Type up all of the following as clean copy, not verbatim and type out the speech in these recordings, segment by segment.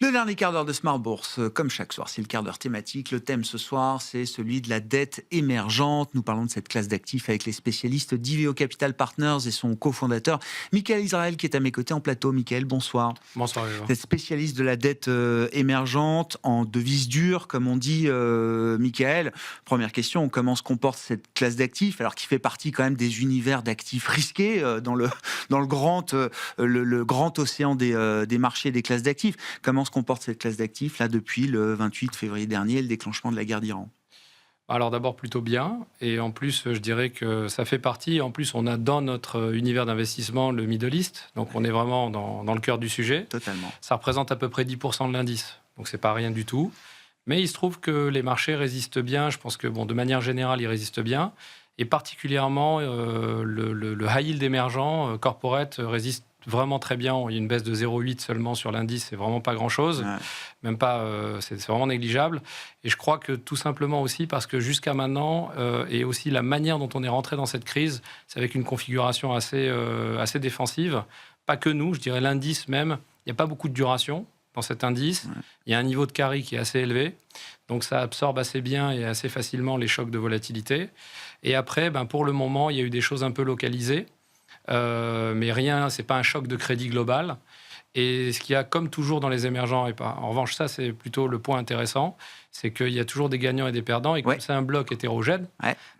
Le dernier quart d'heure de Smart Bourse, comme chaque soir, c'est le quart d'heure thématique. Le thème ce soir, c'est celui de la dette émergente. Nous parlons de cette classe d'actifs avec les spécialistes d'Iveo Capital Partners et son cofondateur, Michael Israël, qui est à mes côtés en plateau. Michael, bonsoir. Bonsoir, Eva. Vous êtes spécialiste de la dette émergente, en devise dure, comme on dit, Michael. Première question, comment se comporte cette classe d'actifs, alors qui fait partie quand même des univers d'actifs risqués dans le grand océan des marchés des classes d'actifs. Comment se comporte cette classe d'actifs là depuis le 28 février dernier, le déclenchement de la guerre d'Iran? Alors d'abord plutôt bien, et en plus je dirais que ça fait partie, en plus on a dans notre univers d'investissement le Middle East, donc on est vraiment dans le cœur du sujet. Totalement. Ça représente à peu près 10% de l'indice, donc c'est pas rien du tout. Mais il se trouve que les marchés résistent bien, je pense que de manière générale ils résistent bien, et particulièrement le high yield émergent, corporate, résiste vraiment très bien. Il y a une baisse de 0,8 seulement sur l'indice, c'est vraiment pas grand-chose, même pas, c'est vraiment négligeable. Et je crois que tout simplement aussi parce que jusqu'à maintenant, et aussi la manière dont on est rentré dans cette crise, c'est avec une configuration assez défensive. Pas que nous, je dirais l'indice même, il n'y a pas beaucoup de duration dans cet indice. Il y a un niveau de carry qui est assez élevé, donc ça absorbe assez bien et assez facilement les chocs de volatilité. Et après, pour le moment, il y a eu des choses un peu localisées. Mais rien, c'est pas un choc de crédit global. Et ce qu'il y a, comme toujours dans les émergents, en revanche, ça c'est plutôt le point intéressant, c'est qu'il y a toujours des gagnants et des perdants. Et comme c'est un bloc hétérogène,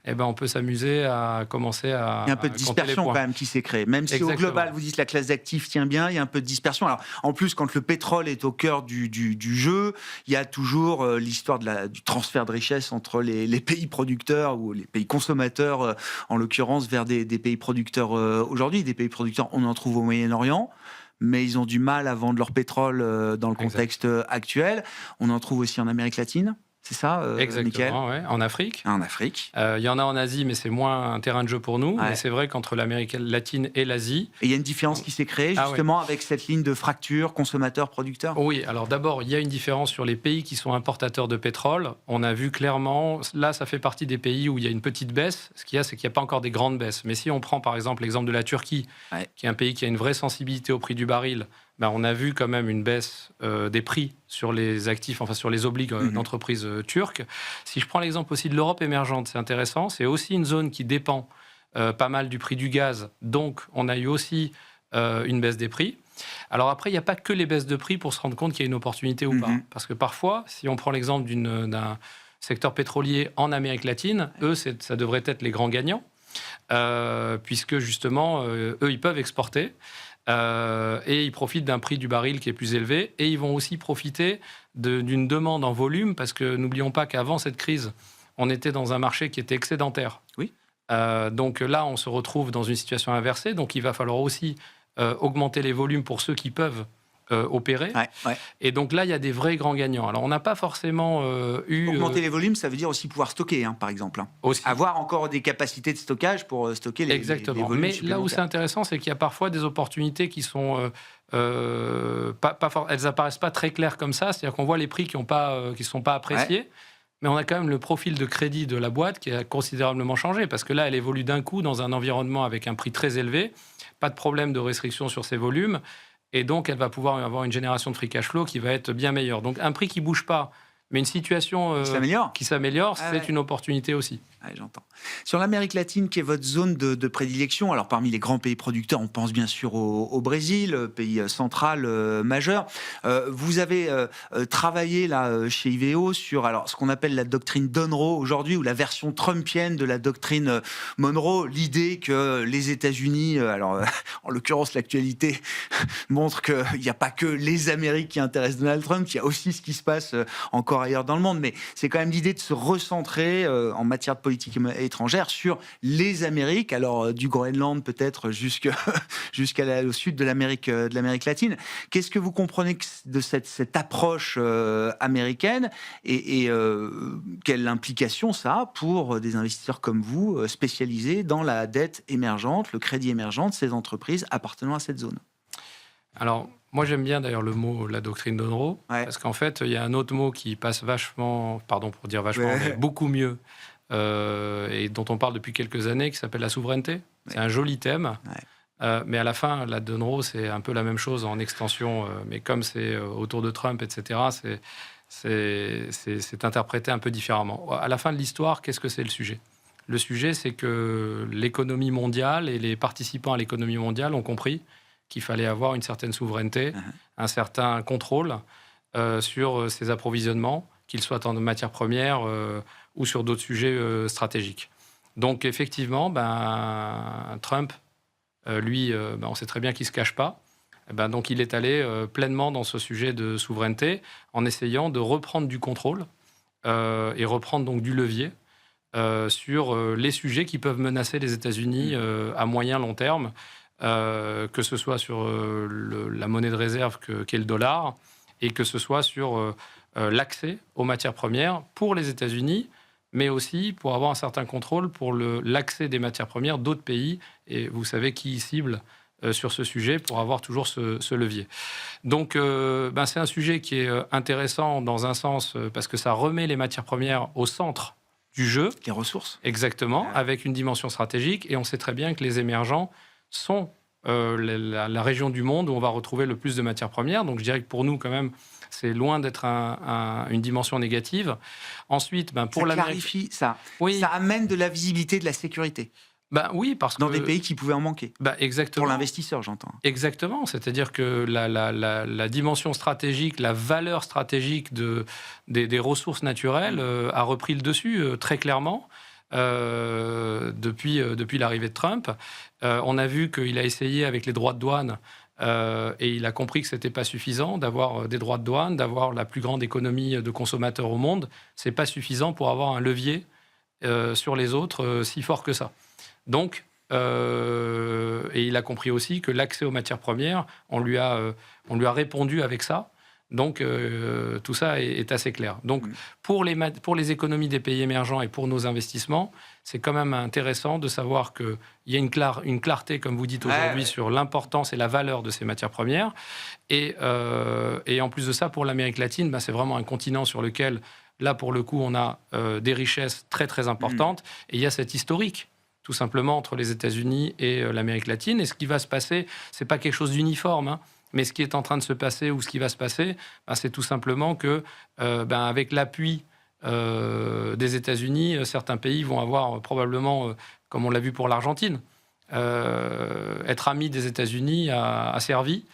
on peut s'amuser à commencer à. Il y a un peu de dispersion quand même qui s'est créée. Même si au global, vous dites la classe d'actifs tient bien, il y a un peu de dispersion. Alors, en plus, quand le pétrole est au cœur du jeu, il y a toujours l'histoire du transfert de richesse entre les pays producteurs ou les pays consommateurs, en l'occurrence, vers des pays producteurs aujourd'hui. Des pays producteurs, on en trouve au Moyen-Orient, mais ils ont du mal à vendre leur pétrole dans le contexte actuel. On en trouve aussi en Amérique latine, c'est ça, exactement, ouais. En Afrique. En Afrique. Il y en a en Asie, mais c'est moins un terrain de jeu pour nous. Mais c'est vrai qu'entre l'Amérique latine et l'Asie... Et il y a une différence qui s'est créée, justement, avec cette ligne de fracture consommateur-producteur? Oui, alors d'abord, il y a une différence sur les pays qui sont importateurs de pétrole. On a vu clairement, là, ça fait partie des pays où il y a une petite baisse. Ce qu'il y a, c'est qu'il n'y a pas encore des grandes baisses. Mais si on prend, par exemple, l'exemple de la Turquie, qui est un pays qui a une vraie sensibilité au prix du baril, on a vu quand même une baisse des prix sur les actifs, enfin sur les obliges d'entreprises turques. Si je prends l'exemple aussi de l'Europe émergente, c'est intéressant. C'est aussi une zone qui dépend pas mal du prix du gaz. Donc, on a eu aussi une baisse des prix. Alors après, il n'y a pas que les baisses de prix pour se rendre compte qu'il y a une opportunité ou pas. Parce que parfois, si on prend l'exemple d'un secteur pétrolier en Amérique latine, eux, ça devrait être les grands gagnants, puisque justement, eux, ils peuvent exporter. Et ils profitent d'un prix du baril qui est plus élevé, et ils vont aussi profiter d'une demande en volume, parce que n'oublions pas qu'avant cette crise, on était dans un marché qui était excédentaire. Oui. Donc là, on se retrouve dans une situation inversée, donc il va falloir aussi augmenter les volumes pour ceux qui peuvent opérer. Et donc là, il y a des vrais grands gagnants. Alors, on n'a pas forcément Augmenter les volumes, ça veut dire aussi pouvoir stocker, par exemple. Aussi. Avoir encore des capacités de stockage pour stocker les volumes. Mais là où c'est intéressant, c'est qu'il y a parfois des opportunités qui sont... elles n'apparaissent pas très claires comme ça. C'est-à-dire qu'on voit les prix qui ne sont pas appréciés. Mais on a quand même le profil de crédit de la boîte qui a considérablement changé. Parce que là, elle évolue d'un coup dans un environnement avec un prix très élevé. Pas de problème de restriction sur ses volumes. Et donc, elle va pouvoir avoir une génération de free cash flow qui va être bien meilleure. Donc, un prix qui ne bouge pas, mais une situation qui s'améliore, c'est une opportunité aussi. J'entends. Sur l'Amérique latine, qui est votre zone de prédilection, alors parmi les grands pays producteurs, on pense bien sûr au Brésil, pays central majeur. Vous avez travaillé là chez Iveo sur ce qu'on appelle la doctrine Monroe aujourd'hui, ou la version trumpienne de la doctrine Monroe. L'idée que les États-Unis, en l'occurrence l'actualité montre qu'il n'y a pas que les Amériques qui intéressent Donald Trump, il y a aussi ce qui se passe encore ailleurs dans le monde, mais c'est quand même l'idée de se recentrer en matière de politique étrangère sur les Amériques, alors du Groenland peut-être jusqu'au sud de l'Amérique latine. Qu'est-ce que vous comprenez de cette approche américaine et quelle implication ça a pour des investisseurs comme vous spécialisés dans la dette émergente, le crédit émergent de ces entreprises appartenant à cette zone? Alors, moi, j'aime bien d'ailleurs le mot, la doctrine Monroe, parce qu'en fait, il y a un autre mot qui passe vachement, pardon pour dire vachement, mais beaucoup mieux, et dont on parle depuis quelques années, qui s'appelle la souveraineté. C'est un joli thème, Mais à la fin, la donne rose, c'est un peu la même chose en extension. Mais comme c'est autour de Trump, etc., c'est interprété un peu différemment. À la fin de l'histoire, qu'est-ce que c'est le sujet ? Le sujet, c'est que l'économie mondiale et les participants à l'économie mondiale ont compris qu'il fallait avoir une certaine souveraineté, un certain contrôle sur ces approvisionnements, qu'ils soient en matières premières ou sur d'autres sujets stratégiques. Donc effectivement, Trump, lui, on sait très bien qu'il ne se cache pas. Donc il est allé pleinement dans ce sujet de souveraineté en essayant de reprendre du contrôle et reprendre donc du levier sur les sujets qui peuvent menacer les États-Unis à moyen long terme, que ce soit sur la monnaie de réserve qu'est le dollar et que ce soit sur l'accès aux matières premières pour les États-Unis, mais aussi pour avoir un certain contrôle pour l'accès des matières premières d'autres pays. Et vous savez qui cible sur ce sujet pour avoir toujours ce levier. Donc, c'est un sujet qui est intéressant dans un sens parce que ça remet les matières premières au centre du jeu. Les ressources. Exactement, avec une dimension stratégique. Et on sait très bien que les émergents sont la région du monde où on va retrouver le plus de matières premières. Donc, je dirais que pour nous, quand même, c'est loin d'être une dimension négative. Ensuite, pour ça clarifie ça. Oui. Ça amène de la visibilité, de la sécurité. Oui, parce dans des pays qui pouvaient en manquer. Exactement. Pour l'investisseur, j'entends. Exactement. C'est-à-dire que la dimension stratégique, la valeur stratégique des ressources naturelles a repris le dessus très clairement depuis l'arrivée de Trump. On a vu qu'il a essayé avec les droits de douane et il a compris que ce n'était pas suffisant d'avoir des droits de douane, d'avoir la plus grande économie de consommateurs au monde. Ce n'est pas suffisant pour avoir un levier sur les autres si fort que ça. Donc, et il a compris aussi que l'accès aux matières premières, on lui a répondu avec ça. Donc, tout ça est assez clair. Donc, pour les économies des pays émergents et pour nos investissements, c'est quand même intéressant de savoir qu'il y a une clarté, comme vous dites aujourd'hui, sur l'importance et la valeur de ces matières premières. Et en plus de ça, pour l'Amérique latine, c'est vraiment un continent sur lequel, là, pour le coup, on a des richesses très, très importantes. Et il y a cet historique, tout simplement, entre les États-Unis et l'Amérique latine. Et ce qui va se passer, ce n'est pas quelque chose d'uniforme, mais ce qui est en train de se passer ou ce qui va se passer, c'est tout simplement que, avec l'appui des États-Unis, certains pays vont avoir probablement, comme on l'a vu pour l'Argentine, être amis des États-Unis a servi.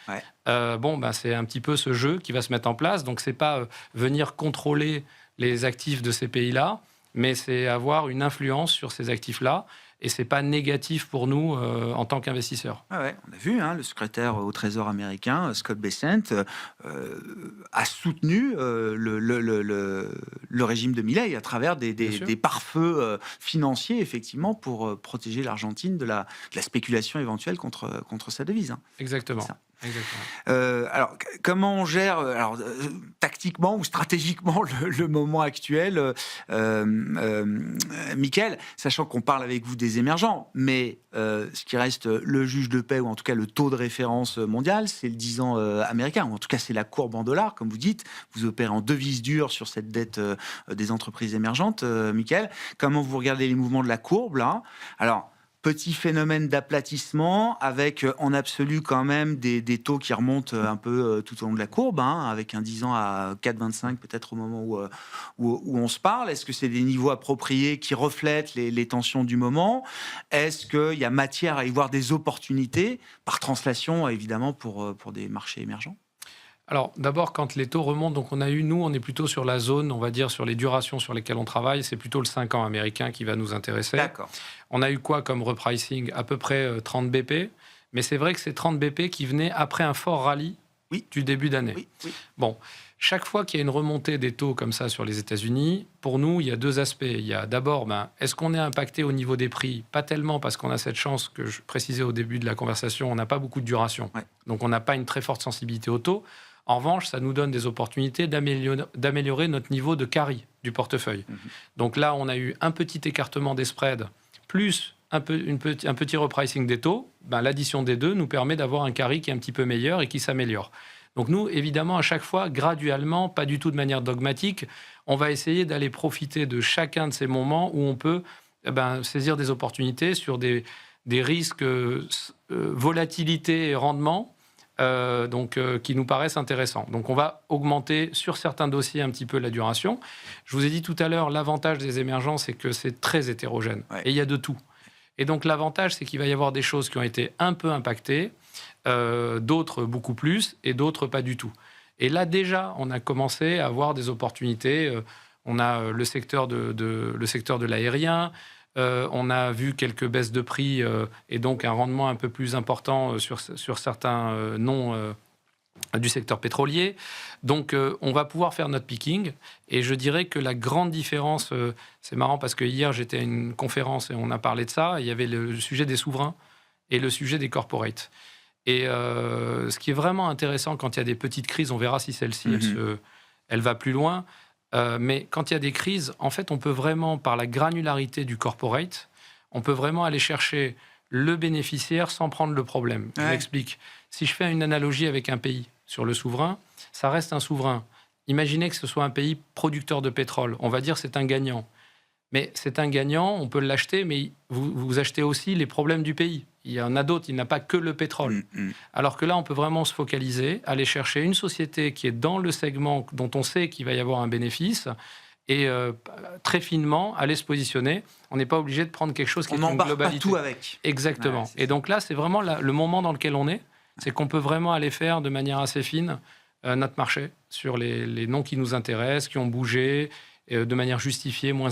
C'est un petit peu ce jeu qui va se mettre en place. Donc, c'est pas venir contrôler les actifs de ces pays-là, mais c'est avoir une influence sur ces actifs-là. Et ce n'est pas négatif pour nous en tant qu'investisseurs. On a vu, le secrétaire au Trésor américain, Scott Bessent, a soutenu le régime de Milei à travers des pare-feux financiers, effectivement, pour protéger l'Argentine de la spéculation éventuelle contre sa devise. Exactement. Alors, comment on gère tactiquement ou stratégiquement le moment actuel, Mickaël, sachant qu'on parle avec vous des émergents, mais ce qui reste le juge de paix, ou en tout cas le taux de référence mondial, c'est le 10 ans américain, ou en tout cas c'est la courbe en dollars, comme vous dites. Vous opérez en devise dure sur cette dette des entreprises émergentes, Mickaël. Comment vous regardez les mouvements de la courbe, là ? Alors, petit phénomène d'aplatissement avec en absolu quand même des taux qui remontent un peu tout au long de la courbe, avec un 10 ans à 4,25 peut-être au moment où on se parle. Est-ce que c'est des niveaux appropriés qui reflètent les tensions du moment ? Est-ce qu'il y a matière à y voir des opportunités par translation, évidemment, pour des marchés émergents ? Alors, d'abord, quand les taux remontent, donc on est plutôt sur la zone, on va dire, sur les durations sur lesquelles on travaille, c'est plutôt le 5 ans américain qui va nous intéresser. D'accord. On a eu quoi comme repricing ? À peu près 30 BP, mais c'est vrai que c'est 30 BP qui venaient après un fort rallye du début d'année. Oui. Bon, chaque fois qu'il y a une remontée des taux comme ça sur les États-Unis, pour nous, il y a deux aspects. Il y a d'abord, est-ce qu'on est impacté au niveau des prix ? Pas tellement, parce qu'on a cette chance que je précisais au début de la conversation, on n'a pas beaucoup de duration. Donc, on n'a pas une très forte sensibilité au taux. En revanche, ça nous donne des opportunités d'améliorer notre niveau de carry du portefeuille. Donc là, on a eu un petit écartement des spreads, plus un petit repricing des taux. L'addition des deux nous permet d'avoir un carry qui est un petit peu meilleur et qui s'améliore. Donc nous, évidemment, à chaque fois, graduellement, pas du tout de manière dogmatique, on va essayer d'aller profiter de chacun de ces moments où on peut saisir des opportunités sur des des risques volatilité et rendement qui nous paraissent intéressants. Donc on va augmenter sur certains dossiers un petit peu la duration. Je vous ai dit tout à l'heure, l'avantage des émergents, c'est que c'est très hétérogène. Ouais. Et il y a de tout. Et donc l'avantage, c'est qu'il va y avoir des choses qui ont été un peu impactées, d'autres beaucoup plus, et d'autres pas du tout. Et là, déjà, on a commencé à avoir des opportunités. On a le secteur de l'aérien. On a vu quelques baisses de prix et donc un rendement un peu plus important sur certains noms du secteur pétrolier. Donc, on va pouvoir faire notre picking. Et je dirais que la grande différence, c'est marrant parce que hier, j'étais à une conférence et on a parlé de ça. Il y avait le sujet des souverains et le sujet des corporates. Et ce qui est vraiment intéressant quand il y a des petites crises, on verra si celle-ci, elle va plus loin. Mais quand il y a des crises, en fait, on peut vraiment, par la granularité du corporate, on peut vraiment aller chercher le bénéficiaire sans prendre le problème. Je m'explique. Si je fais une analogie avec un pays sur le souverain, ça reste un souverain. Imaginez que ce soit un pays producteur de pétrole. On va dire que c'est un gagnant. Mais c'est un gagnant, on peut l'acheter, mais vous achetez aussi les problèmes du pays. Il y en a d'autres, il n'a pas que le pétrole. Alors que là, on peut vraiment se focaliser, aller chercher une société qui est dans le segment dont on sait qu'il va y avoir un bénéfice et très finement aller se positionner. On n'est pas obligé de prendre quelque chose qui est une globalité. On n'embarque pas tout avec. Exactement. Ouais, et donc là, c'est vraiment le moment dans lequel on est. C'est qu'on peut vraiment aller faire de manière assez fine notre marché sur les noms qui nous intéressent, qui ont bougé, de manière justifiée, moins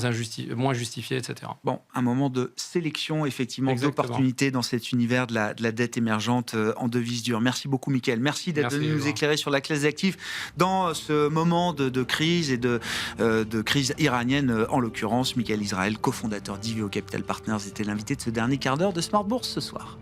justifiée, etc. Bon, un moment de sélection, effectivement, d'opportunités dans cet univers de la dette émergente en devises dures. Merci beaucoup, Mickaël. Merci d'être venu nous éclairer sur la classe d'actifs dans ce moment de crise et de crise iranienne, en l'occurrence. Mickaël Israël, cofondateur d'Iveo Capital Partners, était l'invité de ce dernier quart d'heure de Smart Bourse ce soir.